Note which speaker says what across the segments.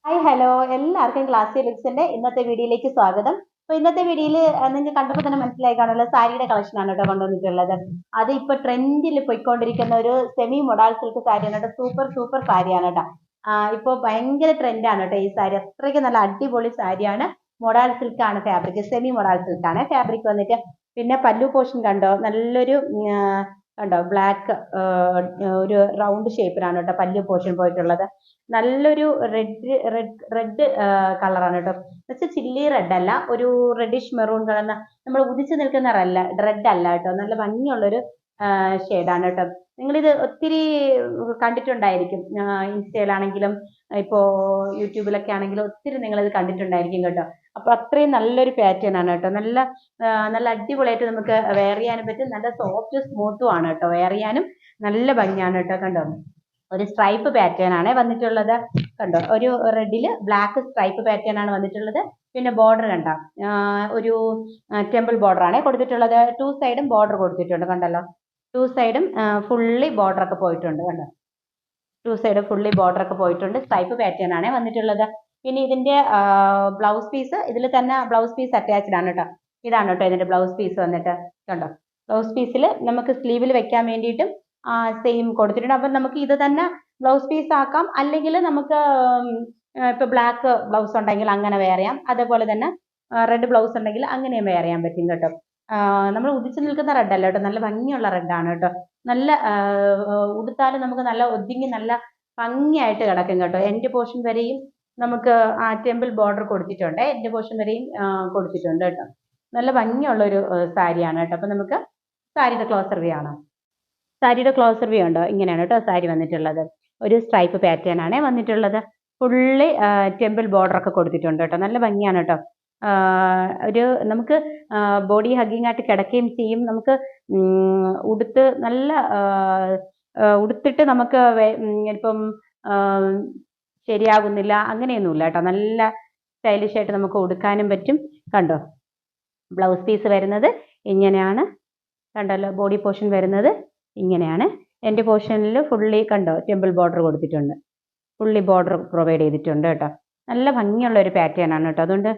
Speaker 1: Hi hello എല്ലാവർക്കും classic ലുക്സിന്റെ ഇന്നത്തെ വീഡിയോയിലേക്ക് സ്വാഗതം. അപ്പൊ ഇന്നത്തെ വീഡിയോയിൽ നിങ്ങൾക്ക് കണ്ടപ്പോൾ തന്നെ മനസ്സിലായി കാണുമല്ലോ, സാരിയുടെ കളക്ഷൻ ആണ് കേട്ടോ കൊണ്ടുവന്നിട്ടുള്ളത്. അത് ഇപ്പൊ ട്രെൻഡിൽ പോയിക്കൊണ്ടിരിക്കുന്ന ഒരു സെമി മൊഡാൾ സിൽക്ക് സാരിയാണ് കേട്ടോ. സൂപ്പർ സൂപ്പർ സാരിയാണ് കേട്ടോ. ഇപ്പൊ ഭയങ്കര ട്രെൻഡാണ് കേട്ടോ ഈ സാരി. അത്രയ്ക്ക് നല്ല അടിപൊളി സാരിയാണ്. മൊഡാൾ സിൽക്ക് ആണ് ഫാബ്രിക്, സെമി മൊഡാൾ സിൽക്ക് ആണ് ഫാബ്രിക് വന്നിട്ട്. പിന്നെ പല്ലു പോർഷൻ കണ്ടോ, നല്ലൊരു കണ്ടോ ബ്ലാക്ക് ഒരു റൗണ്ട് ഷേപ്പിലാണ് കേട്ടോ പല്ലു പോർഷൻ പോയിട്ടുള്ളത്. നല്ലൊരു റെഡ് റെഡ് റെഡ് കളറാണ് കേട്ടോ. പക്ഷെ ചില്ലി റെഡ് അല്ല, ഒരു റെഡിഷ് മെറൂൺ കളർ. നമ്മൾ ഉദിച്ചു നിൽക്കുന്ന റെഡ് അല്ല കേട്ടോ. നല്ല ഭംഗിയുള്ളൊരു ഷെയ്ഡാണ് കേട്ടോ. നിങ്ങളിത് ഒത്തിരി കണ്ടിട്ടുണ്ടായിരിക്കും, ഇൻസ്റ്റയിലാണെങ്കിലും ഇപ്പോ യൂട്യൂബിലൊക്കെ ആണെങ്കിലും ഒത്തിരി നിങ്ങളിത് കണ്ടിട്ടുണ്ടായിരിക്കും കേട്ടോ. അപ്പൊ അത്രയും നല്ലൊരു പാറ്റേൺ ആണ് കേട്ടോ. നല്ല നല്ല അടിപൊളിയായിട്ട് നമുക്ക് വെയർ ചെയ്യാനും പറ്റും. നല്ല സോഫ്റ്റ് സ്മൂത്തും ആണ് കേട്ടോ. വെയർ ചെയ്യാനും നല്ല ഭംഗിയാണ് കേട്ടോ. കണ്ടോ, ഒരു സ്ട്രൈപ്പ് പാറ്റേൺ ആണ് വന്നിട്ടുള്ളത്. കണ്ടോ, ഒരു റെഡില് ബ്ലാക്ക് സ്ട്രൈപ്പ് പാറ്റേൺ ആണ് വന്നിട്ടുള്ളത്. പിന്നെ ബോർഡർ കണ്ടോ, ഒരു ടെമ്പിൾ ബോർഡർ ആണ് കൊടുത്തിട്ടുള്ളത്. ടു സൈഡും ബോർഡർ കൊടുത്തിട്ടുണ്ട് കണ്ടല്ലോ. ടു സൈഡും ഫുള്ളി ബോർഡർ ഒക്കെ പോയിട്ടുണ്ട് കണ്ടോ. ടു സൈഡ് ഫുള്ളി ബോർഡർ ഒക്കെ പോയിട്ടുണ്ട്. സ്ട്രൈപ്പ് പാറ്റേൺ ആണ് വന്നിട്ടുള്ളത്. പിന്നെ ഇതിന്റെ ബ്ലൗസ് പീസ് ഇതിൽ തന്നെ ബ്ലൗസ് പീസ് അറ്റാച്ച്ഡ് ആണ് കേട്ടോ. ഇതാണ് കേട്ടോ ഇതിന്റെ ബ്ലൗസ് പീസ് വന്നിട്ട്. കണ്ടോ, ബ്ലൗസ് പീസിൽ നമുക്ക് സ്ലീവിൽ വെക്കാൻ വേണ്ടിയിട്ടും സെയിം കൊടുത്തിട്ടുണ്ട്. അപ്പം നമുക്ക് ഇത് തന്നെ ബ്ലൗസ് പീസ് ആക്കാം, അല്ലെങ്കിൽ നമുക്ക് ഇപ്പൊ ബ്ലാക്ക് ബ്ലൗസ് ഉണ്ടെങ്കിൽ അങ്ങനെ വെയർ ചെയ്യാം. അതേപോലെ തന്നെ റെഡ് ബ്ലൗസ് ഉണ്ടെങ്കിൽ അങ്ങനെയും വെയർ ചെയ്യാൻ പറ്റും കേട്ടോ. നമ്മൾ ഉദിച്ചു നിൽക്കുന്ന റെഡ് അല്ല കേട്ടോ, നല്ല ഭംഗിയുള്ള റെഡാണ് കേട്ടോ. നല്ല ഉടുത്താലും നമുക്ക് നല്ല ഒതുങ്ങി നല്ല ഭംഗിയായിട്ട് കിടക്കും കേട്ടോ. എൻഡ് പോർഷൻ വരെയും നമുക്ക് ആ ടെമ്പിൾ ബോർഡർ കൊടുത്തിട്ടുണ്ട്. എൻഡ് പോർഷൻ വരെയും കൊടുത്തിട്ടുണ്ട് കേട്ടോ. നല്ല ഭംഗിയുള്ള ഒരു സാരിയാണ് കേട്ടോ. അപ്പൊ നമുക്ക് സാരിയുടെ ക്ലോസർ വ്യൂ ആണ്. സാരിയുടെ ക്ലോസർ വ്യൂ ഉണ്ടോ, ഇങ്ങനെയാണ് കേട്ടോ സാരി വന്നിട്ടുള്ളത്. ഒരു സ്ട്രൈപ്പ് പാറ്റേൺ ആണ് വന്നിട്ടുള്ളത്. ഫുള്ളി ടെമ്പിൾ ബോർഡർ ഒക്കെ കൊടുത്തിട്ടുണ്ട് കേട്ടോ. നല്ല ഭംഗിയാണ് കേട്ടോ. ഒരു നമുക്ക് ബോഡി ഹഗ്ഗിങ് ആയിട്ട് കിടക്കുകയും ചെയ്യും. നമുക്ക് ഉടുത്ത് നല്ല ഉടുത്തിട്ട് നമുക്ക് ഇപ്പം ശരിയാകുന്നില്ല അങ്ങനെയൊന്നുമില്ല കേട്ടോ. നല്ല സ്റ്റൈലിഷ് ആയിട്ട് നമുക്ക് ഉടുക്കാനും പറ്റും. കണ്ടോ, ബ്ലൗസ് പീസ് വരുന്നത് ഇങ്ങനെയാണ് കണ്ടല്ലോ. ബോഡി പോർഷൻ വരുന്നത് ഇങ്ങനെയാണ്. എൻ്റെ പോർഷനിൽ ഫുള്ളി കണ്ടോ ടെമ്പിൾ ബോർഡർ കൊടുത്തിട്ടുണ്ട്. ഫുള്ളി ബോർഡർ പ്രൊവൈഡ് ചെയ്തിട്ടുണ്ട് കേട്ടോ. നല്ല ഭംഗിയുള്ള ഒരു പാറ്റേൺ ആണ് കേട്ടോ. അതുകൊണ്ട്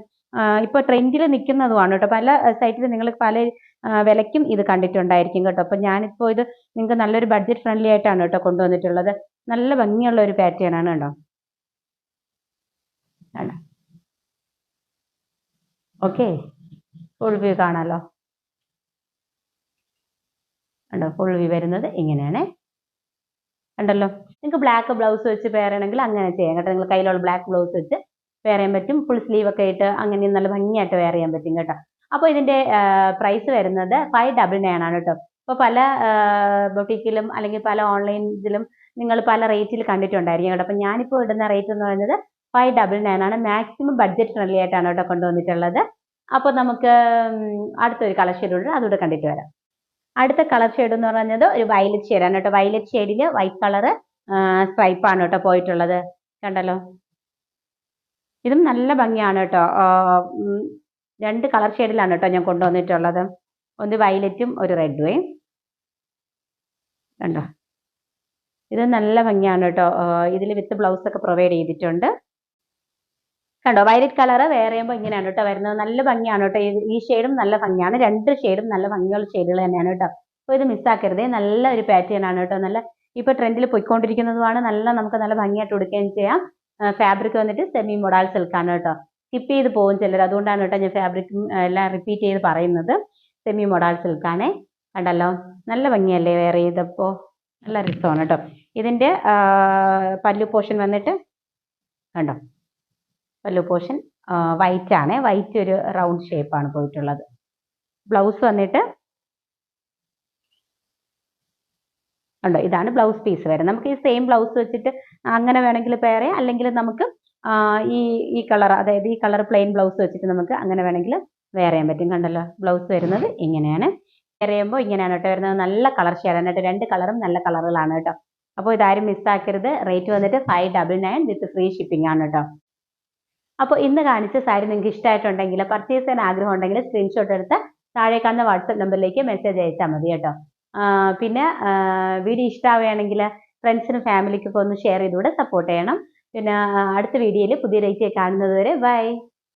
Speaker 1: ഇപ്പോൾ ട്രെൻഡിൽ നിൽക്കുന്നതുമാണ് കേട്ടോ. പല സൈറ്റിൽ നിങ്ങൾ പല വിലയ്ക്കും ഇത് കണ്ടിട്ടുണ്ടായിരിക്കും കേട്ടോ. അപ്പം ഞാനിപ്പോൾ ഇത് നിങ്ങൾക്ക് നല്ലൊരു ബഡ്ജറ്റ് ഫ്രണ്ട്ലി ആയിട്ടാണ് കേട്ടോ കൊണ്ടുവന്നിട്ടുള്ളത്. നല്ല ഭംഗിയുള്ള ഒരു പാറ്റേൺ ആണ് കേട്ടോ. ഓക്കെ, ഫുൾ വ്യൂ കാണാമല്ലോ. കണ്ടോ, ഫുൾ വ്യൂ വരുന്നത് ഇങ്ങനെയാണ് കണ്ടല്ലോ. നിങ്ങൾക്ക് ബ്ലാക്ക് ബ്ലൗസ് വെച്ച് പെയർ ചെയ്യണമെങ്കിൽ അങ്ങനെ ചെയ്യാം കേട്ടോ. നിങ്ങൾ കയ്യിലുള്ള ബ്ലാക്ക് ബ്ലൗസ് വെച്ച് പെയർ ചെയ്യാൻ പറ്റും. ഫുൾ സ്ലീവ് ഒക്കെ ഇട്ട് അങ്ങനെ നല്ല ഭംഗിയായിട്ട് വെയർ ചെയ്യാൻ പറ്റും കേട്ടോ. അപ്പോൾ ഇതിന്റെ പ്രൈസ് വരുന്നത് 599 ആണ് കേട്ടോ. അപ്പോൾ പല ബൊട്ടീക്കിലും അല്ലെങ്കിൽ പല ഓൺലൈനിലും നിങ്ങൾ പല റേറ്റിൽ കണ്ടിട്ടുണ്ടായിരിക്കും കേട്ടോ. അപ്പോൾ ഞാനിപ്പോൾ ഇടുന്ന റേറ്റ് എന്ന് പറയുന്നത് 599 ആണ്. മാക്സിമം ബഡ്ജറ്റ് ഫ്രണ്ട്ലി ആയിട്ടാണ് കേട്ടോ കൊണ്ടുവന്നിട്ടുള്ളത്. അപ്പോൾ നമുക്ക് അടുത്തൊരു കളർ ഷെയ്ഡുണ്ട്, അതുകൂടെ കണ്ടിട്ട് വരാം. അടുത്ത കളർ ഷെയ്ഡ് എന്ന് പറയുന്നത് ഒരു വയലറ്റ് ഷെയ്ഡാണ് കേട്ടോ. വയലറ്റ് ഷെയ്ഡിൽ വൈറ്റ് കളർ സ്ട്രൈപ്പാണ് കേട്ടോ പോയിട്ടുള്ളത്. കണ്ടല്ലോ, ഇതും നല്ല ഭംഗിയാണ് കേട്ടോ. രണ്ട് കളർ ഷെയ്ഡിലാണ് കേട്ടോ ഞാൻ കൊണ്ടുവന്നിട്ടുള്ളത്. ഒന്ന് വയലറ്റും ഒരു റെഡും. കണ്ടോ, ഇത് നല്ല ഭംഗിയാണ് കേട്ടോ. ഇതിൽ വിത്ത് ബ്ലൗസ് ഒക്കെ പ്രൊവൈഡ് ചെയ്തിട്ടുണ്ട്. കണ്ടോ, വയലറ്റ് കളർ വെയർ ചെയ്യുമ്പോൾ ഇങ്ങനെയാണ് കേട്ടോ വരുന്നത്. നല്ല ഭംഗിയാണ് കേട്ടോ. ഈ ഷെയ്ഡും നല്ല ഭംഗിയാണ്. രണ്ട് ഷെയ്ഡും നല്ല ഭംഗിയുള്ള ഷെയ്ഡുകൾ തന്നെയാണ് കേട്ടോ. അപ്പോൾ ഇത് മിസ്സാക്കരുതേ. നല്ല ഒരു പാറ്റേൺ ആണ് കേട്ടോ. നല്ല ഇപ്പോൾ ട്രെൻഡിൽ പോയിക്കൊണ്ടിരിക്കുന്നതുമാണ്. നമുക്ക് നല്ല ഭംഗിയായിട്ട് ഉടുക്കുകയും ചെയ്യാം. ഫാബ്രിക് വന്നിട്ട് സെമി മൊഡാൾ സിൽക്കാണ് കേട്ടോ. സ്കിപ്പ് ചെയ്ത് പോകും ചിലർ, അതുകൊണ്ടാണ് കേട്ടോ ഞാൻ ഫാബ്രിക്കും എല്ലാം റിപ്പീറ്റ് ചെയ്ത് പറയുന്നത്. സെമി മൊഡാൾ സിൽക്കാണേ. കണ്ടല്ലോ, നല്ല ഭംഗിയല്ലേ വെയർ ചെയ്തപ്പോൾ, നല്ല രസമാണ് കേട്ടോ. ഇതിൻ്റെ പല്ലു പോർഷൻ വന്നിട്ട് കണ്ടോ, പല്ലു പോർഷൻ വൈറ്റ് ആണ്. വൈറ്റ് ഒരു റൗണ്ട് ഷേപ്പാണ് പോയിട്ടുള്ളത്. ബ്ലൗസ് വന്നിട്ട് ഉണ്ടോ, ഇതാണ് ബ്ലൗസ് പീസ് വരുന്നത്. നമുക്ക് ഈ സെയിം ബ്ലൗസ് വെച്ചിട്ട് അങ്ങനെ വേണമെങ്കിൽ പെയർ ചെയ്യാം, അല്ലെങ്കിൽ നമുക്ക് ഈ കളർ, അതായത് ഈ കളർ പ്ലെയിൻ ബ്ലൗസ് വെച്ചിട്ട് നമുക്ക് അങ്ങനെ വേണമെങ്കിൽ വെയർ ചെയ്യാൻ പറ്റും. കണ്ടല്ലോ, ബ്ലൗസ് വരുന്നത് ഇങ്ങനെയാണ്. വെയർ ചെയ്യുമ്പോൾ ഇങ്ങനെയാണ് കേട്ടോ വരുന്നത്. നല്ല കളർ ഷെയ്ഡാണ് കേട്ടോ. രണ്ട് കളറും നല്ല കളറുകളാണ് കേട്ടോ. അപ്പോൾ ഇതാരും മിസ്സാക്കരുത്. റേറ്റ് വന്നിട്ട് 599 വിത്ത് ഫ്രീ ഷിപ്പിംഗ് ആണ് കേട്ടോ. അപ്പോൾ ഇന്ന് കാണിച്ച സാരി നിങ്ങൾക്ക് ഇഷ്ടമായിട്ടുണ്ടെങ്കിൽ, പർച്ചേസ് ചെയ്യാൻ ആഗ്രഹം ഉണ്ടെങ്കിൽ സ്ക്രീൻഷോട്ട് എടുത്ത് താഴെ കാണുന്ന വാട്സപ്പ് നമ്പറിലേക്ക് മെസ്സേജ് അയച്ചാൽ മതി കേട്ടോ. പിന്നെ വീഡിയോ ഇഷ്ടമാവുകയാണെങ്കിൽ ഫ്രണ്ട്സിനും ഫാമിലിക്കൊക്കെ ഒന്ന് ഷെയർ ചെയ്തുകൂടെ സപ്പോർട്ട് ചെയ്യണം. പിന്നെ അടുത്ത വീഡിയോയിൽ പുതിയ റേറ്റ് കാണുന്നത് വരെ ബൈ.